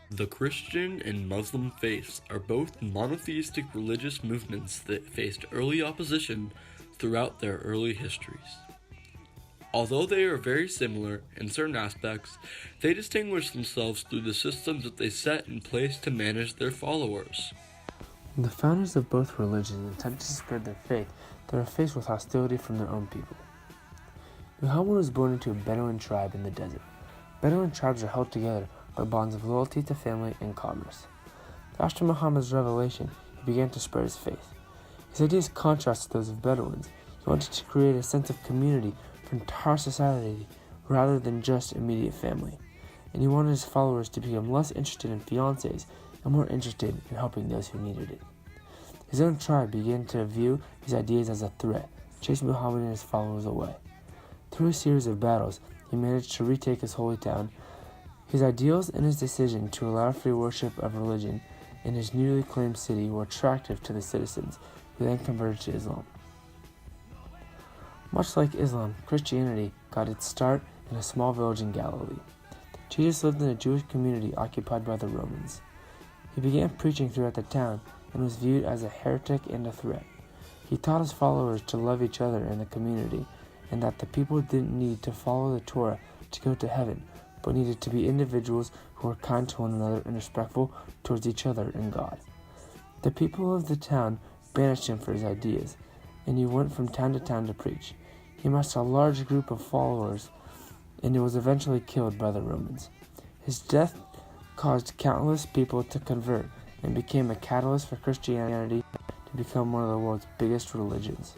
The Christian and Muslim faiths are both monotheistic religious movements that faced early opposition throughout their early histories. Although they are very similar in certain aspects, they distinguish themselves through the systems that they set in place to manage their followers. When the founders of both religions attempted to spread their faith, they were faced with hostility from their own people. Muhammad was born into a Bedouin tribe in the desert. Bedouin tribes are held together by bonds of loyalty to family and commerce. After Muhammad's revelation, he began to spread his faith. His ideas contrasted those of Bedouins. He wanted to create a sense of community for entire society rather than just immediate family. And he wanted his followers to become less interested in fiancés and more interested in helping those who needed it. His own tribe began to view his ideas as a threat, chasing Muhammad and his followers away. Through a series of battles, he managed to retake his holy town. His ideals and his decision to allow free worship of religion in his newly claimed city were attractive to the citizens, who then converted to Islam. Much like Islam, Christianity got its start in a small village in Galilee. Jesus lived in a Jewish community occupied by the Romans. He began preaching throughout the town and was viewed as a heretic and a threat. He taught his followers to love each other in the community and that the people didn't need to follow the Torah to go to heaven, but needed to be individuals who were kind to one another and respectful towards each other and God. The people of the town banished him for his ideas, and he went from town to town to preach. He amassed a large group of followers, and he was eventually killed by the Romans. His death caused countless people to convert and became a catalyst for Christianity to become one of the world's biggest religions.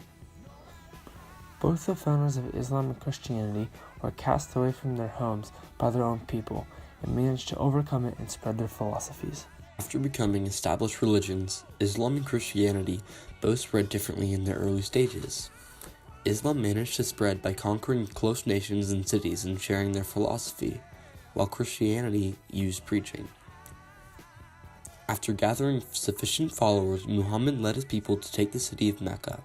Both the founders of Islam and Christianity were cast away from their homes by their own people and managed to overcome it and spread their philosophies. After becoming established religions, Islam and Christianity both spread differently in their early stages. Islam managed to spread by conquering close nations and cities and sharing their philosophy, while Christianity used preaching. After gathering sufficient followers, Muhammad led his people to take the city of Mecca.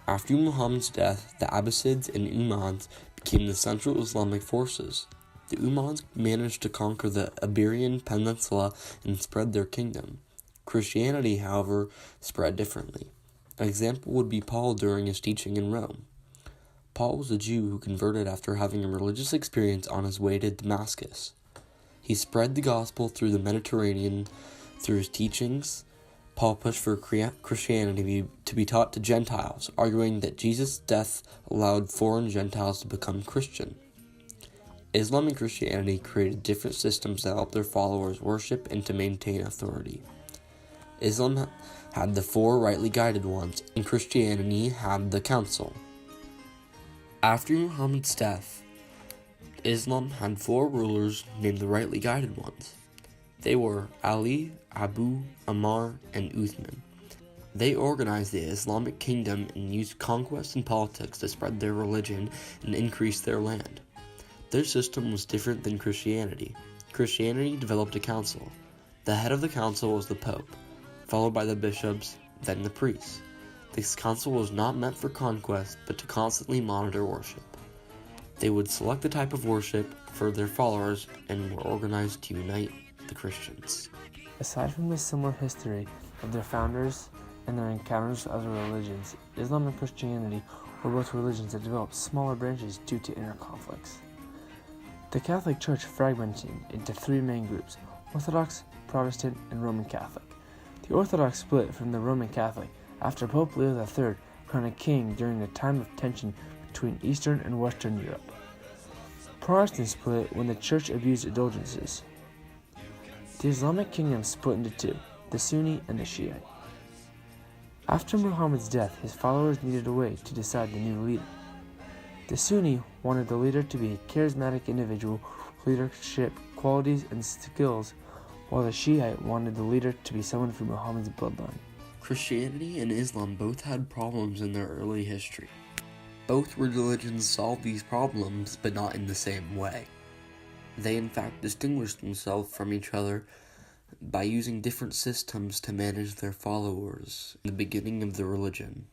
After Muhammad's death, the Abbasids and Umayyads became the central Islamic forces. The Umayyads managed to conquer the Iberian Peninsula and spread their kingdom. Christianity, however, spread differently. An example would be Paul during his teaching in Rome. Paul was a Jew who converted after having a religious experience on his way to Damascus. He spread the gospel through the Mediterranean through his teachings. Paul pushed for Christianity to be taught to Gentiles, arguing that Jesus' death allowed foreign Gentiles to become Christian. Islam and Christianity created different systems to help their followers worship and to maintain authority. Islam had the four rightly guided ones, and Christianity had the council. After Muhammad's death, Islam had four rulers named the rightly guided ones. They were Ali, Abu, Ammar, and Uthman. They organized the Islamic kingdom and used conquest and politics to spread their religion and increase their land. Their system was different than Christianity. Christianity developed a council. The head of the council was the Pope, followed by the bishops, then the priests. This council was not meant for conquest, but to constantly monitor worship. They would select the type of worship for their followers and were organized to unite the Christians. Aside from the similar history of their founders and their encounters with other religions, Islam and Christianity were both religions that developed smaller branches due to inner conflicts. The Catholic Church fragmented into three main groups: Orthodox, Protestant, and Roman Catholic. The Orthodox split from the Roman Catholic after Pope Leo III crowned a king during the time of tension between Eastern and Western Europe. Protestant split when the Church abused indulgences. The Islamic kingdom split into two, the Sunni and the Shiite. After Muhammad's death, his followers needed a way to decide the new leader. The Sunni wanted the leader to be a charismatic individual with leadership qualities and skills, while the Shiite wanted the leader to be someone from Muhammad's bloodline. Christianity and Islam both had problems in their early history. Both religions solved these problems, but not in the same way. They in fact distinguished themselves from each other by using different systems to manage their followers in the beginning of the religion.